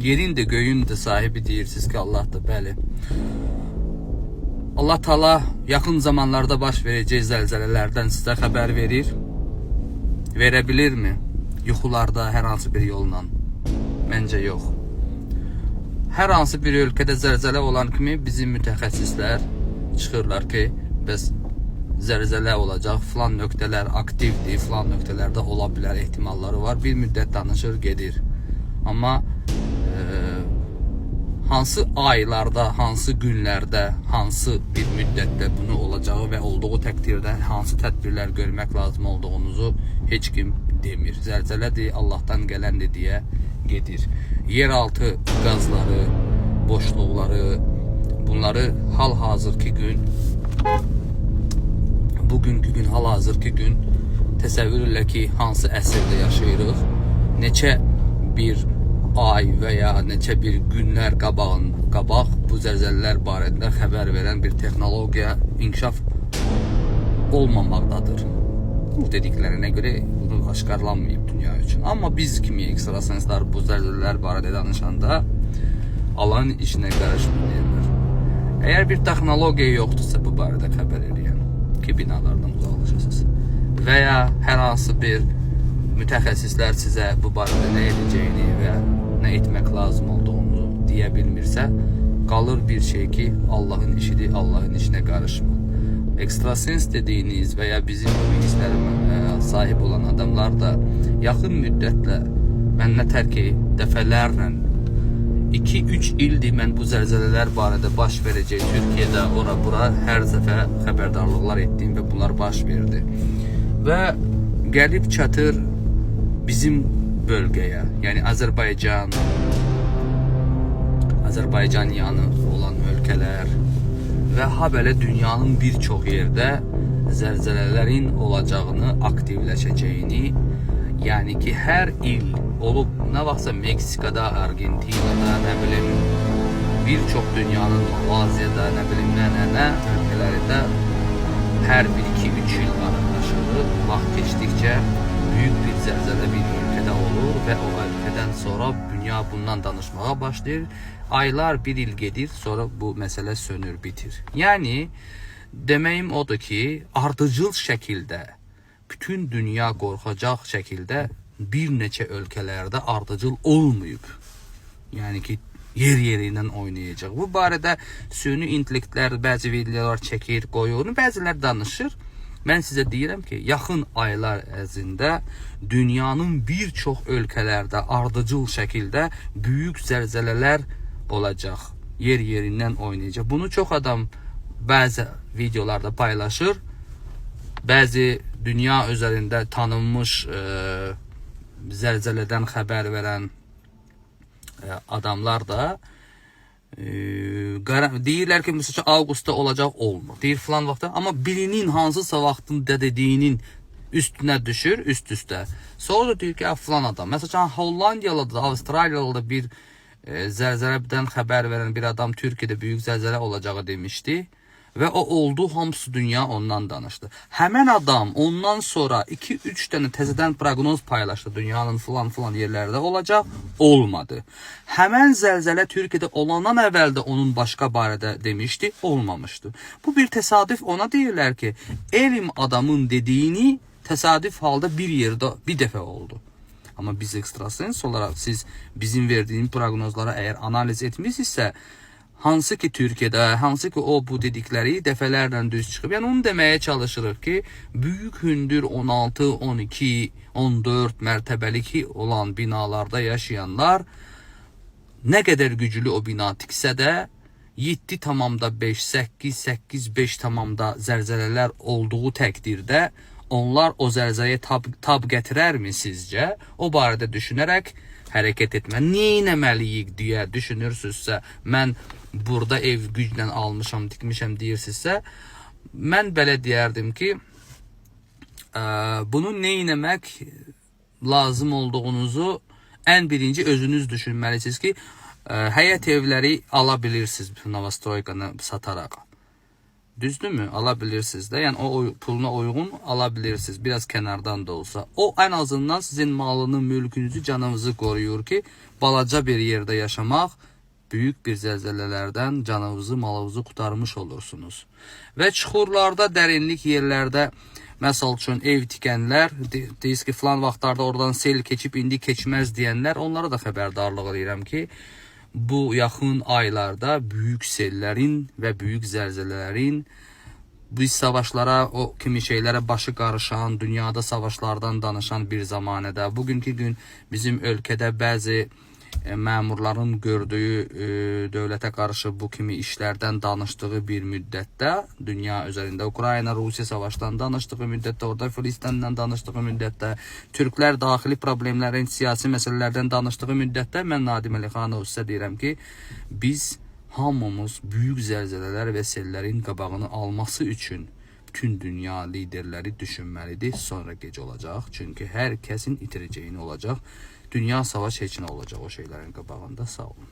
yerin de göyün de sahibi deyirsiniz ki Allah da, bəli. Allah Taala yakın zamanlarda baş verəcək zəlzələlərdən sizə xəbər verir. Verebilir mi? Yuxularda hər hansı bir yolla? Məncə yox. Hər hansı bir ölkədə zəlzələ olan kimi bizim mütəxəssislər çıxırlar ki, bəs zəlzələ olacaq, filan nöqtələr aktivdir, filan nöqtələrdə ola bilər ehtimalları var. Bir müddət danışır, gedir. Amma hansı aylarda, hansı günlərdə, hansı bir müddətdə bunu olacağı və olduğu təqdirdə hansı tədbirlər görmək lazım olduğunuzu heç kim demir. Zəlzələdir, Allahdan gələndir deyə gedir. Yeraltı qazları, boşluqları, bunları hal-hazırki gün, bugünkü gün, hal-hazırki gün təsəvvür elə ki, hansı əsrdə yaşayırıq, neçə bir ay və ya neçə bir günlər qabaq bu zəlzələlər barədə xəbər verən bir texnologiya inkişaf olmamaqdadır. Bu dediklərinə görə bunu aşkarlanmayıb dünya üçün. Amma biz kimi ekstrasenslər bu zəlzələlər barədə danışanda Allahın işinə qarışmırlar. Əgər bir texnologiya yoxdursa bu barədə xəbər edən ki, binalardan uzaqlaşasınız və ya hər hansı bir mütəxəssislər sizə bu barədə nə edəcəyini və nə etmək lazım olduğunu deyə bilmirsə, qalır bir şey ki, Allahın işidir, Allahın işinə qarışma. Ekstrasens dediyiniz və ya bizim bu hisslərimə sahib olan adamlar da yaxın müddətlə mən nə tər ki, dəfələrlə 2-3 ildir mən bu zəlzələlər barədə baş verəcək Türkiyədə, ora-bura hər dəfə xəbərdarlıqlar etdiyim və bunlar baş verdi. Və gəlib çatır bizim bölgəyə, yəni Azərbaycan yanı olan ölkələr və habelə dünyanın bir çox yerdə zəlzələlərin olacağını, aktivləşəcəyini, yəni ki, hər il olub, nə vaxtsa Meksikada, Argentinada, nə bilim, bir çox dünyanın Malaziyada, nə bilim, nə ölkələrində hər 1-2-3 il arasında vaxt keçdikcə büyük bir zəlzələ bir ölkədə olur və o ölkədən sonra dünya bundan danışmağa başlayır. Aylar, bir il gedir, sonra bu məsələ sönür, bitir. Yəni, deməyim odur ki, ardıcıl şəkildə, bütün dünya qorxacaq şəkildə bir neçə ölkələrdə ardıcıl olmayıb. Yəni ki, yer-yerindən oynayacaq. Bu barədə süni intellektlər bəzi videolar çəkir, qoyur, bəzilər danışır. Mən sizə deyirəm ki, yaxın aylar ərzində dünyanın bir çox ölkələrdə ardıcıl şəkildə büyük zəlzələlər olacaq. Yer-yerindən oynayacaq. Bunu çox adam bəzi videolarda paylaşır. Bəzi dünya üzərində tanınmış zəlzələdən xəbər verən adamlar da deyirlər ki, məsələn, avqustda olacaq, olmur. Deyir filan vaxtda, amma birinin hansısa vaxtında dediyinin üstünə düşür, üst-üstə. Sonra da deyir ki, filan adam. Məsələn, Hollandiyalı da, Avustraliyalı da bir zəlzələdən xəbər verən bir adam Türkiyədə büyük zəlzələ olacağı demişdi. Və o oldu, hamısı dünya ondan danışdı. Həmən adam ondan sonra 2-3 dənə təzədən proqnoz paylaşdı. Dünyanın filan yerlərdə olacaq, olmadı. Həmən zəlzələ Türkiyədə olandan əvvəl də onun başqa barədə demişdi, olmamışdı. Bu bir təsadüf, ona deyirlər ki, elm adamın dediyini təsadüf halda bir yerdə bir dəfə oldu. Amma biz ekstrasens olaraq siz bizim verdiyimiz proqnozlara əgər analiz etmişsinizsə, hansı ki Türkiye'de, hansı ki o bu dedikleri dəfələrlə düz çıxıb. Yəni onu deməyə çalışırıq ki, büyük hündür 16, 12, 14 mərtəbəlik olan binalarda yaşayanlar nə qədər güclü o bina tiksə də 7,5, 8, 8, 5 tamamda zəlzələlər olduğu təqdirdə onlar o zəlzələyə tab gətirərmi sizcə? O barədə düşünərək hərəkət etmə. Niyə etməliyik deyə düşünürsünüzsə, mən burada ev güclə almışam, tikmişəm deyirsinizsə, mən belə deyərdim ki, bunu nə etmək lazım olduğunuzu ən birinci özünüz düşünməlisiniz ki, həyət evləri ala bilirsiniz Novostroykanı sataraq. Düzdürmü? Alabilirsiniz de. Yəni o puluna uyğun alabilirsiniz. Biraz kənardan da olsa. O en azından sizin malını, mülkünüzü, canınızı koruyur ki, balaca bir yerde yaşamaq büyük bir zəlzələlərdən canınızı, malınızı qurtarmış olursunuz. Və çuxurlarda, dərinlik yerlərdə məsəl üçün ev tikənlər, deyirsiniz ki, falan vaxtlarda oradan sel keçib, indi keçməz deyənlər, onlara da xəbərdarlıq edirəm ki, bu yaxın aylarda büyük sellərin və büyük zəlzələlərin, bu savaşlara, o kimi şeylərə başı qarışan, dünyada savaşlardan danışan bir zamanədə, bugünkü gün bizim ölkədə bəzi məmurların gördüyü dövlətə qarşı bu kimi işlərdən danışdığı bir müddətdə, dünya üzərində Ukrayna, Rusiya savaşdan danışdığı müddətdə, orada Filistin'dən danışdığı müddətdə, Türklər daxili problemlərin, siyasi məsələlərdən danışdığı müddətdə, mən Nadim Əlixanov sizə deyirəm ki, biz hamımız büyük zəlzələlər və sellərin qabağını alması üçün bütün dünya liderləri düşünməlidir. Sonra gec olacaq. Çünki hər kəsin itirəcəyini olacaq. Dünya savaş heç nə olacaq o şeylərin qabağında. Sağ olun.